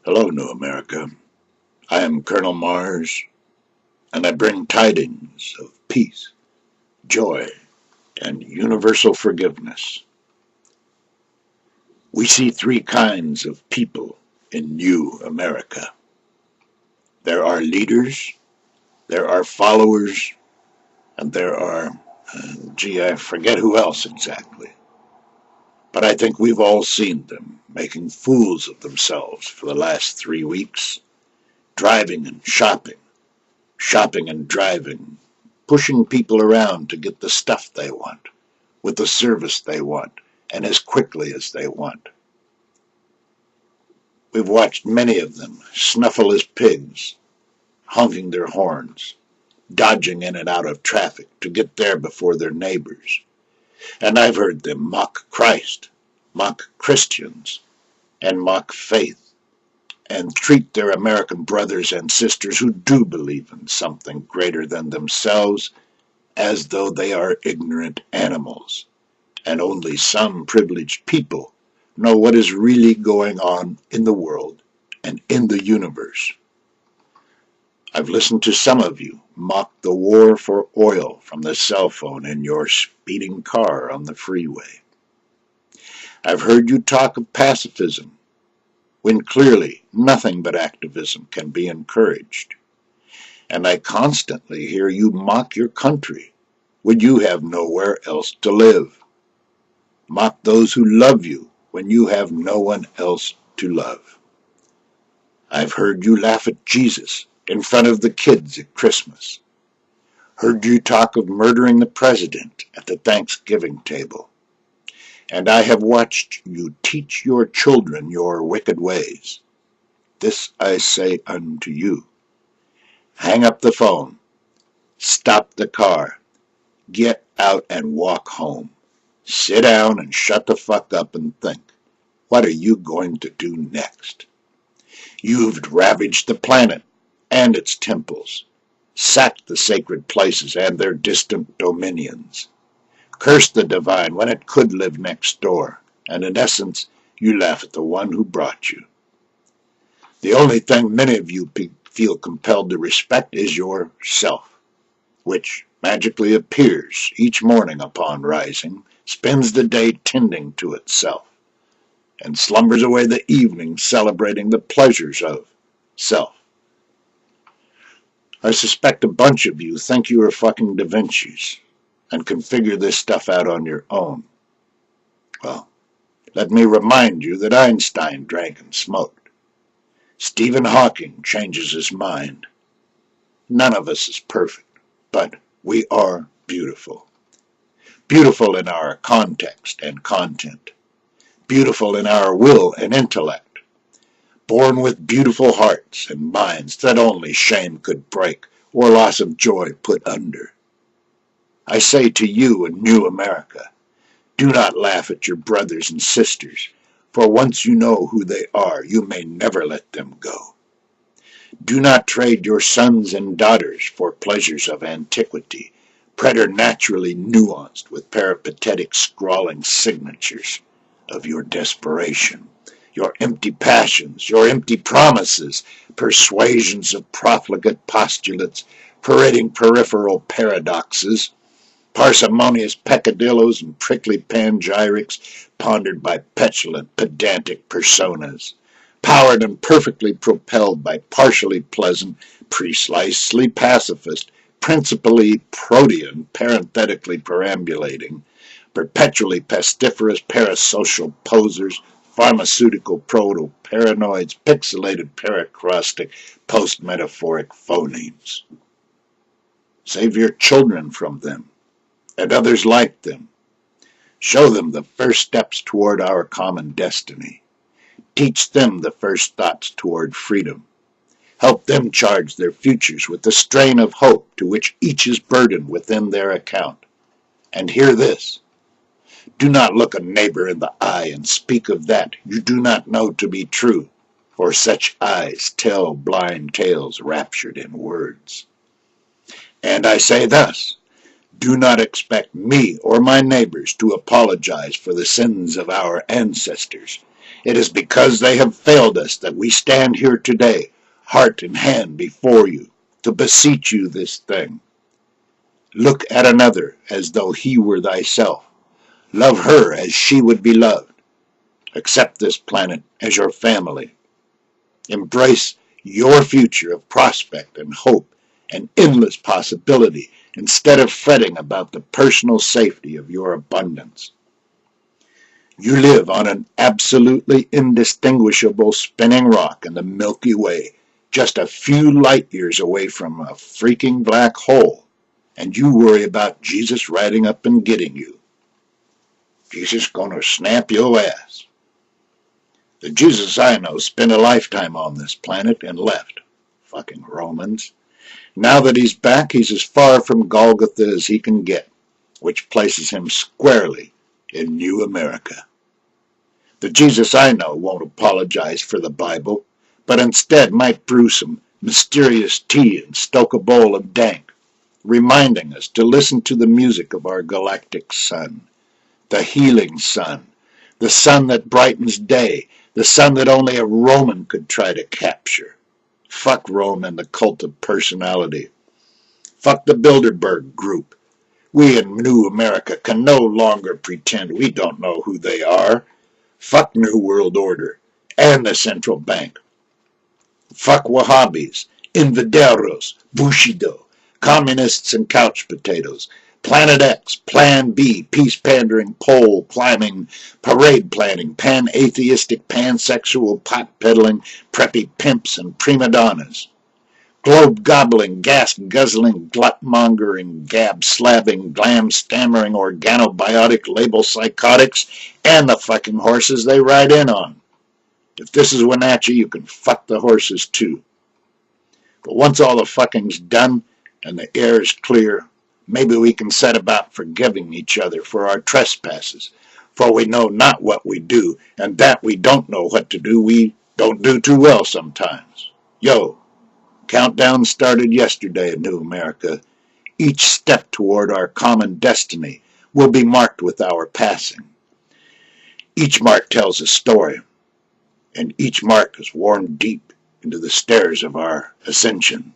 Hello, New America. I am Colonel Mars, and I bring tidings of peace, joy, and universal forgiveness. We see three kinds of people in New America. There are leaders, there are followers, and there are, I forget who else exactly. But I think we've all seen them making fools of themselves for the last 3 weeks, driving and shopping and driving, pushing people around to get the stuff they want, with the service they want, and as quickly as they want. We've watched many of them snuffle as pigs, honking their horns, dodging in and out of traffic to get there before their neighbors. And I've heard them mock Christ, mock Christians, and mock faith, and treat their American brothers and sisters who do believe in something greater than themselves as though they are ignorant animals, and only some privileged people know what is really going on in the world and in the universe. I've listened to some of you mock the war for oil from the cell phone in your speeding car on the freeway. I've heard you talk of pacifism, when clearly nothing but activism can be encouraged. And I constantly hear you mock your country when you have nowhere else to live. Mock those who love you when you have no one else to love. I've heard you laugh at Jesus in front of the kids at Christmas. Heard you talk of murdering the president at the Thanksgiving table. And I have watched you teach your children your wicked ways. This I say unto you. Hang up the phone. Stop the car. Get out and walk home. Sit down and shut the fuck up and think. What are you going to do next? You've ravaged the planet and its temples, sacked the sacred places and their distant dominions, cursed the divine when it could live next door, and in essence, you laugh at the one who brought you. The only thing many of you feel compelled to respect is yourself, which magically appears each morning upon rising, spends the day tending to itself, and slumbers away the evening celebrating the pleasures of self. I suspect a bunch of you think you are fucking Da Vinci's and can figure this stuff out on your own. Well, let me remind you that Einstein drank and smoked. Stephen Hawking changes his mind. None of us is perfect, but we are beautiful. Beautiful in our context and content. Beautiful in our will and intellect. Born with beautiful hearts and minds that only shame could break or loss of joy put under. I say to you in New America, do not laugh at your brothers and sisters, for once you know who they are, you may never let them go. Do not trade your sons and daughters for pleasures of antiquity, preternaturally nuanced with peripatetic scrawling signatures of your desperation, your empty passions, your empty promises, persuasions of profligate postulates, parading peripheral paradoxes, parsimonious peccadillos and prickly panegyrics pondered by petulant, pedantic personas, powered and perfectly propelled by partially pleasant, precisely pacifist, principally protean, parenthetically perambulating, perpetually pestiferous parasocial posers, pharmaceutical proto-paranoids, pixelated paracrostic, post-metaphoric phonemes. Save your children from them and others like them. Show them the first steps toward our common destiny. Teach them the first thoughts toward freedom. Help them charge their futures with the strain of hope to which each is burdened within their account. And hear this. Do not look a neighbor in the eye and speak of that you do not know to be true, for such eyes tell blind tales raptured in words. And I say thus, do not expect me or my neighbors to apologize for the sins of our ancestors, It is because they have failed us that we stand here today, heart in hand before you, to beseech you this thing. Look at another as though he were thyself. Love her as she would be loved. Accept this planet as your family. Embrace your future of prospect and hope and endless possibility instead of fretting about the personal safety of your abundance. You live on an absolutely indistinguishable spinning rock in the Milky Way, just a few light years away from a freaking black hole, and you worry about Jesus riding up and getting you. Jesus gonna snap your ass. The Jesus I know spent a lifetime on this planet and left. Fucking Romans. Now that he's back, he's as far from Golgotha as he can get, which places him squarely in New America. The Jesus I know won't apologize for the Bible, but instead might brew some mysterious tea and stoke a bowl of dank, reminding us to listen to the music of our galactic sun, the healing sun, the sun that brightens day, the sun that only a Roman could try to capture. Fuck Rome and the cult of personality. Fuck the Bilderberg group. We in New America can no longer pretend we don't know who they are. Fuck New World Order and the central bank. Fuck Wahhabis, Invaderos, Bushido, communists and couch potatoes, Planet X, Plan B, peace-pandering, pole-climbing, parade-planning, pan-atheistic, pansexual, pot-peddling, preppy pimps and prima donnas. Globe-gobbling, gas-guzzling, glut-mongering, gab-slabbing, glam-stammering, organobiotic, label-psychotics, and the fucking horses they ride in on. If this is Wenatchee, you can fuck the horses too. But once all the fucking's done and the air is clear, maybe we can set about forgiving each other for our trespasses, for we know not what we do, and that we don't know what to do we don't do too well sometimes. Yo, countdown started yesterday in New America. Each step toward our common destiny will be marked with our passing. Each mark tells a story, and each mark is worn deep into the stairs of our ascension.